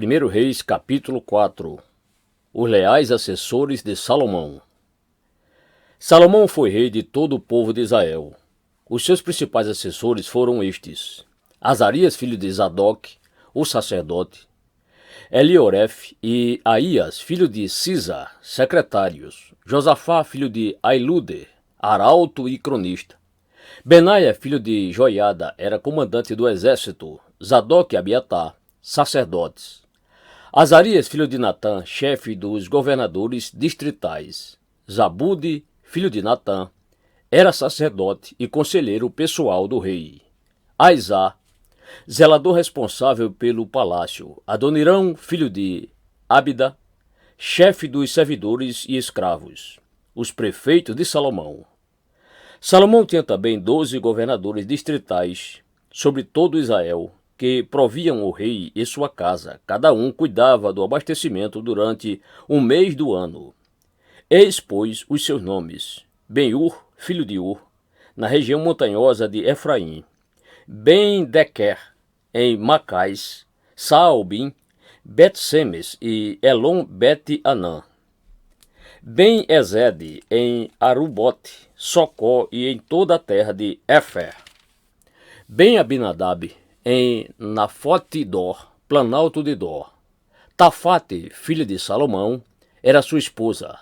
1 Reis, capítulo 4. Os leais assessores de Salomão. Salomão foi rei de todo o povo de Israel. Os seus principais assessores foram estes: Azarias, filho de Zadok, o sacerdote; Elioref e Aías, filho de Cisa, secretários; Josafá, filho de Ailude, arauto e cronista; Benaia, filho de Joiada, era comandante do exército; Zadok e Abiatar, sacerdotes; Azarias, filho de Natã, chefe dos governadores distritais; Zabude, filho de Natã, era sacerdote e conselheiro pessoal do rei; Aizá, zelador responsável pelo palácio; Adonirão, filho de Abida, chefe dos servidores e escravos; os prefeitos de Salomão. Salomão tinha também 12 governadores distritais sobre todo Israel, que proviam o rei e sua casa. Cada um cuidava do abastecimento durante um mês do ano. Eis, pois, os seus nomes: Ben-Ur, filho de Ur, na região montanhosa de Efraim; Ben-Dequer, em Macais; Saalbim, Bet-Semes e Elon-Bet-Anã; Ben-Ezed, em Arubote, Socó e em toda a terra de Éfer; Ben-Abinadab, em Nafote-Dor, planalto de Dor; Tafate, filho de Salomão, era sua esposa;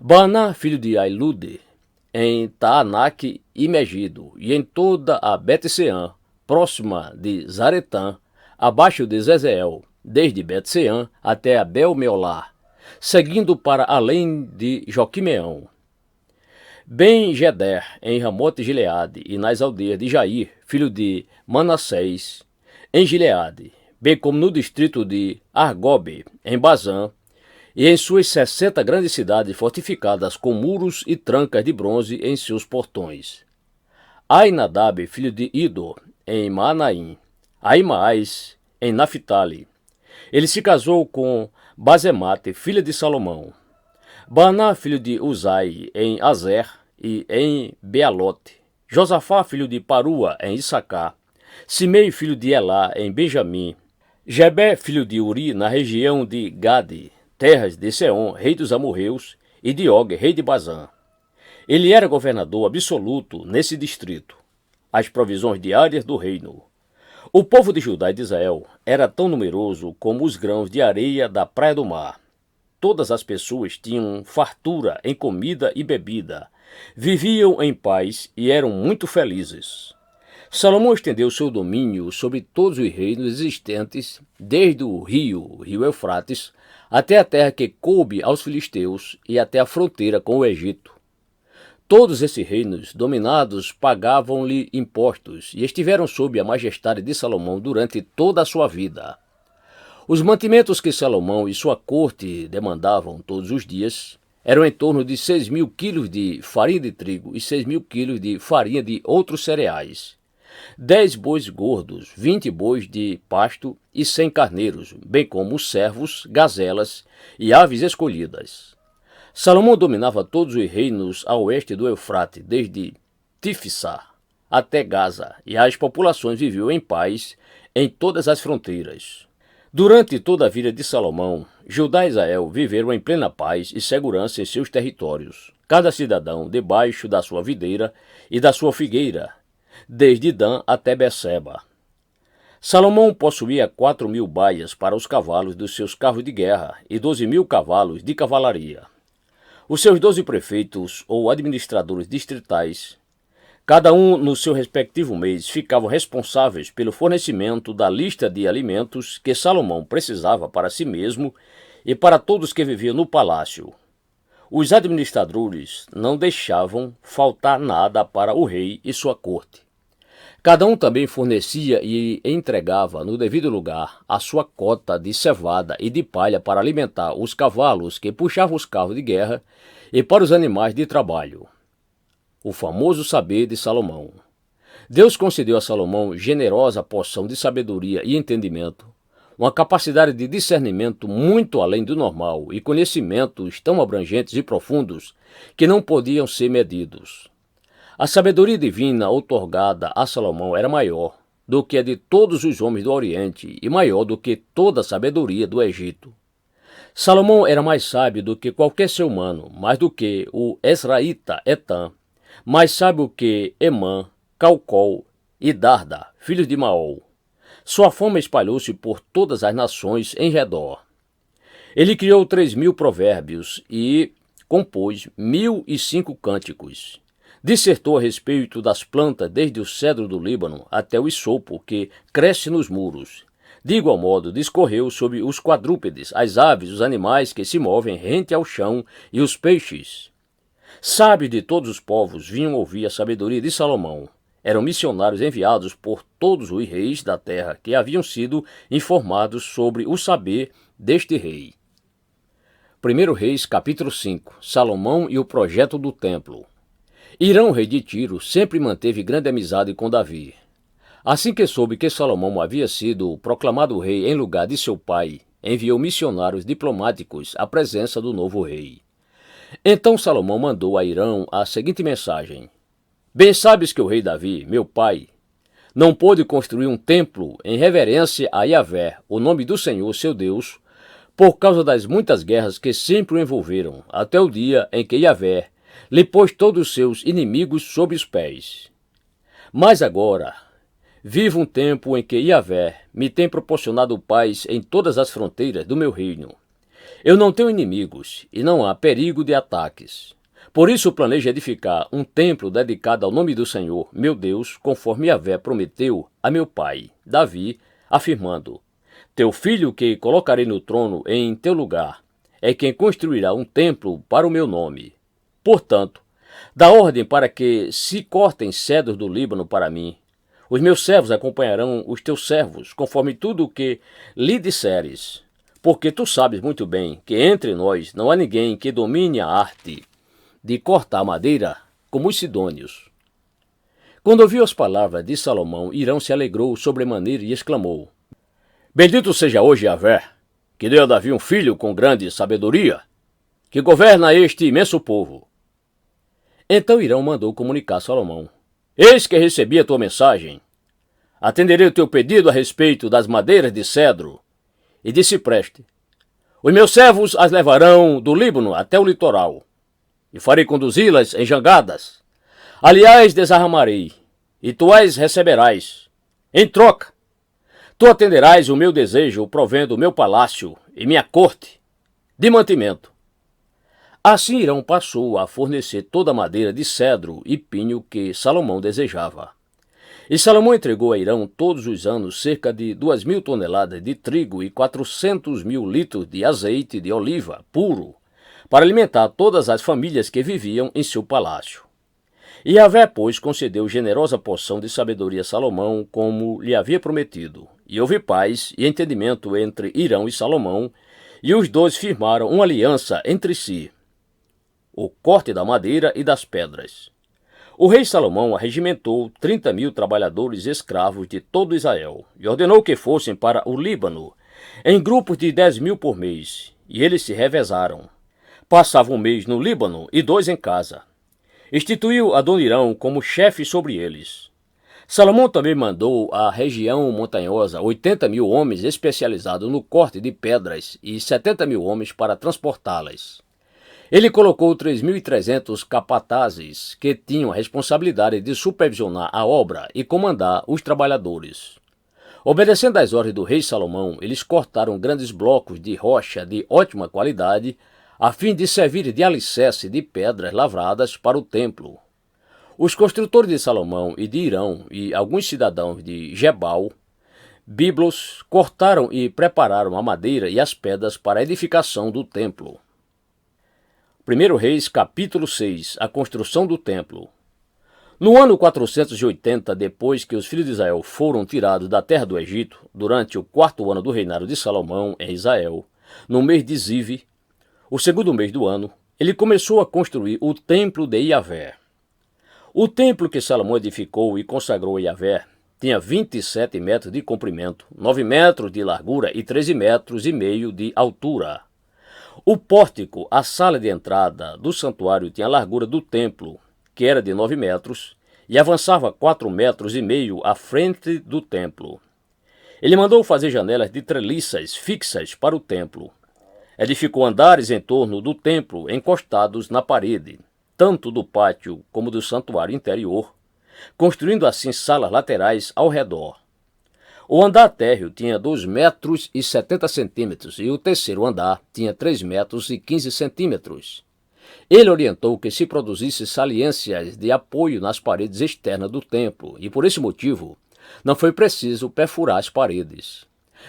Baaná, filho de Ailude, em Taanaque e Megido, e em toda a Bet-Seã, próxima de Zaretã, abaixo de Zezeel, desde Bet-Seã até Abel-Meolá, seguindo para além de Joquimeão; Ben-Geder, em Ramote-Gileade, e nas aldeias de Jair, filho de Manassés, em Gileade, bem como no distrito de Argobe, em Bazã, e em suas 60 grandes cidades fortificadas com muros e trancas de bronze em seus portões; Ainadab, filho de Ido, em Manaim; Aimaas, em Naphtali. Ele se casou com Bazemate, filha de Salomão; Baaná, filho de Uzai, em Azer e em Bealote; Josafá, filho de Parua, em Issacar; Simei, filho de Elá, em Benjamim; Jebé, filho de Uri, na região de Gade, terras de Seom, rei dos amorreus, e de Og, rei de Bazã. Ele era governador absoluto nesse distrito. As provisões diárias do reino. O povo de Judá e de Israel era tão numeroso como os grãos de areia da praia do mar. Todas as pessoas tinham fartura em comida e bebida, viviam em paz e eram muito felizes. Salomão estendeu seu domínio sobre todos os reinos existentes, desde o rio Eufrates, até a terra que coube aos filisteus e até a fronteira com o Egito. Todos esses reinos dominados pagavam-lhe impostos e estiveram sob a majestade de Salomão durante toda a sua vida. Os mantimentos que Salomão e sua corte demandavam todos os dias eram em torno de 6.000 quilos de farinha de trigo e 6.000 quilos de farinha de outros cereais, 10 bois gordos, 20 bois de pasto e 100 carneiros, bem como servos, gazelas e aves escolhidas. Salomão dominava todos os reinos a oeste do Eufrate, desde Tifsá até Gaza, e as populações viviam em paz em todas as fronteiras. Durante toda a vida de Salomão, Judá e Israel viveram em plena paz e segurança em seus territórios, cada cidadão debaixo da sua videira e da sua figueira, desde Dan até Beceba. Salomão possuía 4.000 baias para os cavalos dos seus carros de guerra e 12.000 cavalos de cavalaria. Os seus 12 prefeitos ou administradores distritais, cada um no seu respectivo mês, ficavam responsáveis pelo fornecimento da lista de alimentos que Salomão precisava para si mesmo e para todos que viviam no palácio. Os administradores não deixavam faltar nada para o rei e sua corte. Cada um também fornecia e entregava no devido lugar a sua cota de cevada e de palha para alimentar os cavalos que puxavam os carros de guerra e para os animais de trabalho. O famoso saber de Salomão. Deus concedeu a Salomão generosa porção de sabedoria e entendimento, uma capacidade de discernimento muito além do normal e conhecimentos tão abrangentes e profundos que não podiam ser medidos. A sabedoria divina outorgada a Salomão era maior do que a de todos os homens do Oriente e maior do que toda a sabedoria do Egito. Salomão era mais sábio do que qualquer ser humano, mais do que o Esraíta Etã, mais sábio que Emã, Calcol e Darda, filhos de Maol. Sua fama espalhou-se por todas as nações em redor. Ele criou 3.000 provérbios e compôs 1.005 cânticos. Dissertou a respeito das plantas desde o cedro do Líbano até o isopo que cresce nos muros. De igual modo, discorreu sobre os quadrúpedes, as aves, os animais que se movem rente ao chão e os peixes. Sábios de todos os povos vinham ouvir a sabedoria de Salomão. Eram missionários enviados por todos os reis da terra que haviam sido informados sobre o saber deste rei. 1 Reis, capítulo 5. Salomão e o projeto do templo. Irão, rei de Tiro, sempre manteve grande amizade com Davi. Assim que soube que Salomão havia sido proclamado rei em lugar de seu pai, enviou missionários diplomáticos à presença do novo rei. Então Salomão mandou a Irão a seguinte mensagem: Bem sabes que o rei Davi, meu pai, não pôde construir um templo em reverência a Yahvé, o nome do Senhor seu Deus, por causa das muitas guerras que sempre o envolveram, até o dia em que Yahvé lhe pôs todos os seus inimigos sob os pés. Mas agora, vivo um tempo em que Yahvé me tem proporcionado paz em todas as fronteiras do meu reino. Eu não tenho inimigos e não há perigo de ataques. Por isso planejo edificar um templo dedicado ao nome do Senhor, meu Deus, conforme Yahvé prometeu a meu pai, Davi, afirmando: Teu filho que colocarei no trono em teu lugar é quem construirá um templo para o meu nome. Portanto, dá ordem para que se cortem cedros do Líbano para mim. Os meus servos acompanharão os teus servos, conforme tudo o que lhe disseres. Porque tu sabes muito bem que entre nós não há ninguém que domine a arte de cortar madeira como os sidônios. Quando ouviu as palavras de Salomão, Irão se alegrou sobremaneira e exclamou: Bendito seja hoje Yahvé, que deu a Davi um filho com grande sabedoria, que governa este imenso povo. Então Irão mandou comunicar a Salomão: Eis que recebi a tua mensagem. Atenderei o teu pedido a respeito das madeiras de cedro e de cipreste. Os meus servos as levarão do Líbano até o litoral, e farei conduzi-las em jangadas. Aliás, desarramarei, e tu as receberás. Em troca, tu atenderás o meu desejo, provendo o meu palácio e minha corte de mantimento. Assim Irão passou a fornecer toda a madeira de cedro e pinho que Salomão desejava. E Salomão entregou a Irão todos os anos cerca de 2.000 toneladas de trigo e 400.000 litros de azeite de oliva puro, para alimentar todas as famílias que viviam em seu palácio. E Yahvé, pois, concedeu generosa porção de sabedoria a Salomão, como lhe havia prometido. E houve paz e entendimento entre Irão e Salomão, e os dois firmaram uma aliança entre si: o corte da madeira e das pedras. O rei Salomão arregimentou 30.000 trabalhadores escravos de todo Israel e ordenou que fossem para o Líbano, em grupos de 10.000 por mês, e eles se revezaram. Passavam um mês no Líbano e 2 em casa. Instituiu Adonirão como chefe sobre eles. Salomão também mandou à região montanhosa 80.000 homens especializados no corte de pedras e 70.000 homens para transportá-las. Ele colocou 3.300 capatazes que tinham a responsabilidade de supervisionar a obra e comandar os trabalhadores. Obedecendo às ordens do rei Salomão, eles cortaram grandes blocos de rocha de ótima qualidade, a fim de servir de alicerce de pedras lavradas para o templo. Os construtores de Salomão e de Irão e alguns cidadãos de Gebal, Biblos, cortaram e prepararam a madeira e as pedras para a edificação do templo. 1 Reis, capítulo 6. A construção do templo. No ano 480, depois que os filhos de Israel foram tirados da terra do Egito, durante o 4º ano do reinado de Salomão em Israel, no mês de Zive, o 2º mês do ano, ele começou a construir o templo de Yahvé. O templo que Salomão edificou e consagrou a Yahvé tinha 27 metros de comprimento, 9 metros de largura e 13 metros e meio de altura. O pórtico, a sala de entrada do santuário, tinha a largura do templo, que era de 9 metros, e avançava 4,5 metros à frente do templo. Ele mandou fazer janelas de treliças fixas para o templo. Edificou andares em torno do templo encostados na parede, tanto do pátio como do santuário interior, construindo assim salas laterais ao redor. O andar térreo tinha 2,70 metros e o terceiro andar tinha 3,15 metros. Ele orientou que se produzisse saliências de apoio nas paredes externas do templo e, por esse motivo, não foi preciso perfurar as paredes.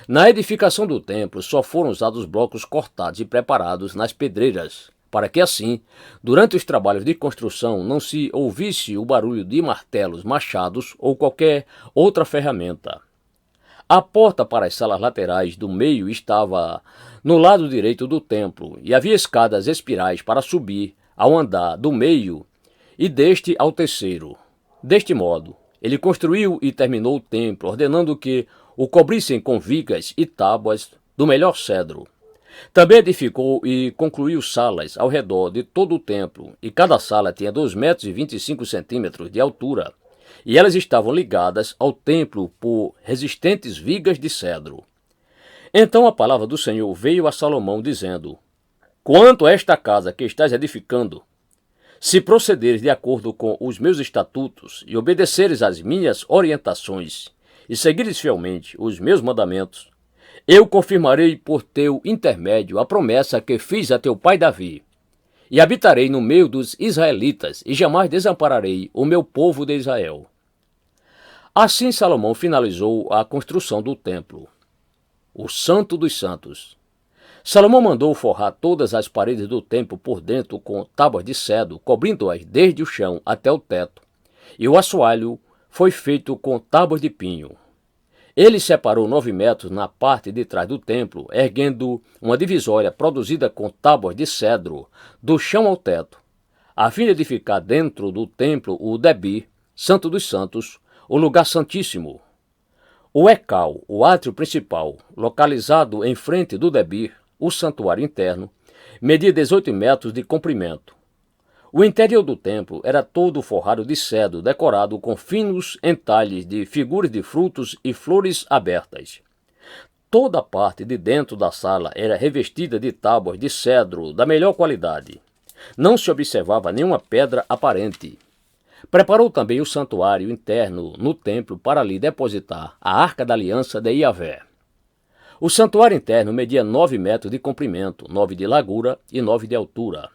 Na edificação do templo só foram usados blocos cortados e preparados nas pedreiras, para que assim, durante os trabalhos de construção, não se ouvisse o barulho de martelos, machados ou qualquer outra ferramenta. A porta para as salas laterais do meio estava no lado direito do templo e havia escadas espirais para subir ao andar do meio e deste ao terceiro. Deste modo, ele construiu e terminou o templo, ordenando que o cobrissem com vigas e tábuas do melhor cedro. Também edificou e concluiu salas ao redor de todo o templo, e cada sala tinha 2,25 metros de altura, e elas estavam ligadas ao templo por resistentes vigas de cedro. Então a palavra do Senhor veio a Salomão, dizendo: Quanto a esta casa que estás edificando, se procederes de acordo com os meus estatutos e obedeceres às minhas orientações e seguires fielmente os meus mandamentos, eu confirmarei por teu intermédio a promessa que fiz a teu pai Davi, e habitarei no meio dos israelitas, e jamais desampararei o meu povo de Israel. Assim Salomão finalizou a construção do templo, o Santo dos Santos. Salomão mandou forrar todas as paredes do templo por dentro com tábuas de cedro, cobrindo-as desde o chão até o teto, e o assoalho foi feito com tábuas de pinho. Ele separou 9 metros na parte de trás do templo, erguendo uma divisória produzida com tábuas de cedro, do chão ao teto, a fim de edificar dentro do templo o Debir, Santo dos Santos, o lugar santíssimo. O Ecal, o átrio principal, localizado em frente do Debir, o santuário interno, media 18 metros de comprimento. O interior do templo era todo forrado de cedro, decorado com finos entalhes de figuras de frutos e flores abertas. Toda a parte de dentro da sala era revestida de tábuas de cedro da melhor qualidade. Não se observava nenhuma pedra aparente. Preparou também o santuário interno no templo para ali depositar a Arca da Aliança de Iavé. O santuário interno media 9 metros de comprimento, 9 de largura e 9 de altura.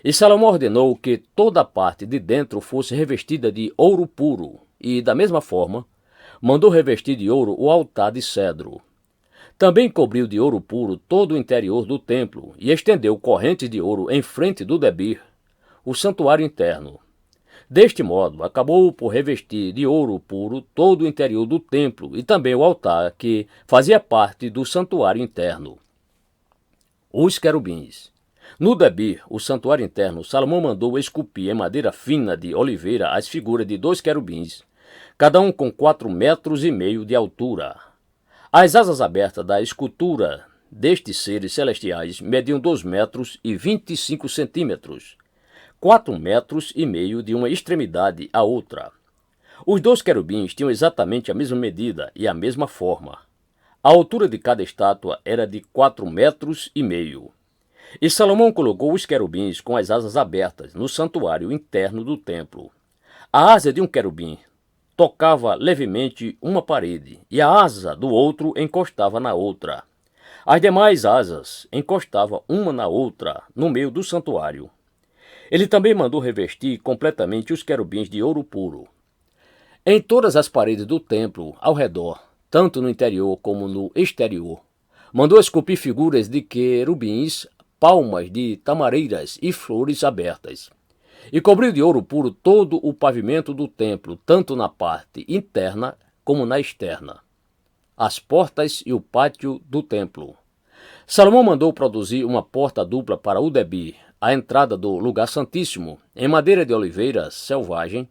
E Salomão ordenou que toda a parte de dentro fosse revestida de ouro puro, e, da mesma forma, mandou revestir de ouro o altar de cedro. Também cobriu de ouro puro todo o interior do templo, e estendeu correntes de ouro em frente do Debir, o santuário interno. Deste modo, acabou por revestir de ouro puro todo o interior do templo e também o altar que fazia parte do santuário interno. Os querubins. No Debir, o santuário interno, Salomão mandou esculpir em madeira fina de oliveira as figuras de 2 querubins, cada um com 4,5 metros de altura. As asas abertas da escultura destes seres celestiais mediam 2,25 metros, 4,5 metros de uma extremidade à outra. Os 2 querubins tinham exatamente a mesma medida e a mesma forma. A altura de cada estátua era de 4,5 metros. E Salomão colocou os querubins com as asas abertas no santuário interno do templo. A asa de um querubim tocava levemente uma parede, e a asa do outro encostava na outra. As demais asas encostavam uma na outra no meio do santuário. Ele também mandou revestir completamente os querubins de ouro puro. Em todas as paredes do templo, ao redor, tanto no interior como no exterior, mandou esculpir figuras de querubins, palmas de tamareiras e flores abertas. E cobriu de ouro puro todo o pavimento do templo, tanto na parte interna como na externa, as portas e o pátio do templo. Salomão mandou produzir uma porta dupla para o Debir, a entrada do lugar santíssimo, em madeira de oliveira selvagem.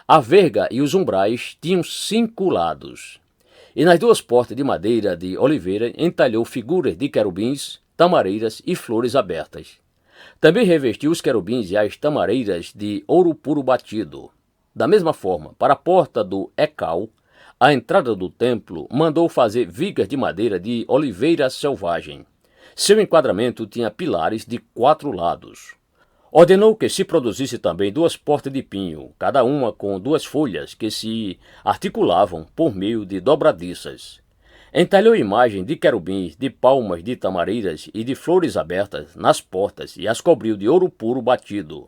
A verga e os umbrais tinham 5 lados. E nas 2 portas de madeira de oliveira entalhou figuras de querubins, tamareiras e flores abertas. Também revestiu os querubins e as tamareiras de ouro puro batido. Da mesma forma, para a porta do Ecal, a entrada do templo, mandou fazer vigas de madeira de oliveira selvagem. Seu enquadramento tinha pilares de 4 lados. Ordenou que se produzisse também 2 portas de pinho, cada uma com 2 folhas que se articulavam por meio de dobradiças. Entalhou imagem de querubins, de palmas de tamareiras e de flores abertas nas portas e as cobriu de ouro puro batido.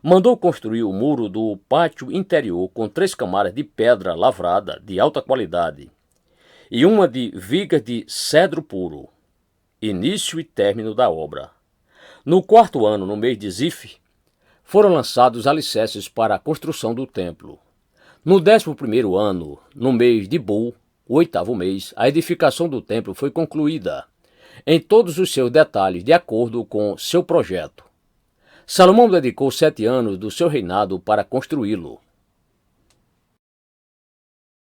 Mandou construir o muro do pátio interior com 3 camadas de pedra lavrada de alta qualidade e uma de vigas de cedro puro. Início e término da obra. No 4º ano, no mês de Zif, foram lançados alicerces para a construção do templo. No 11º ano, no mês de Bul, o 8º mês, a edificação do templo foi concluída, em todos os seus detalhes, de acordo com seu projeto. Salomão dedicou 7 anos do seu reinado para construí-lo.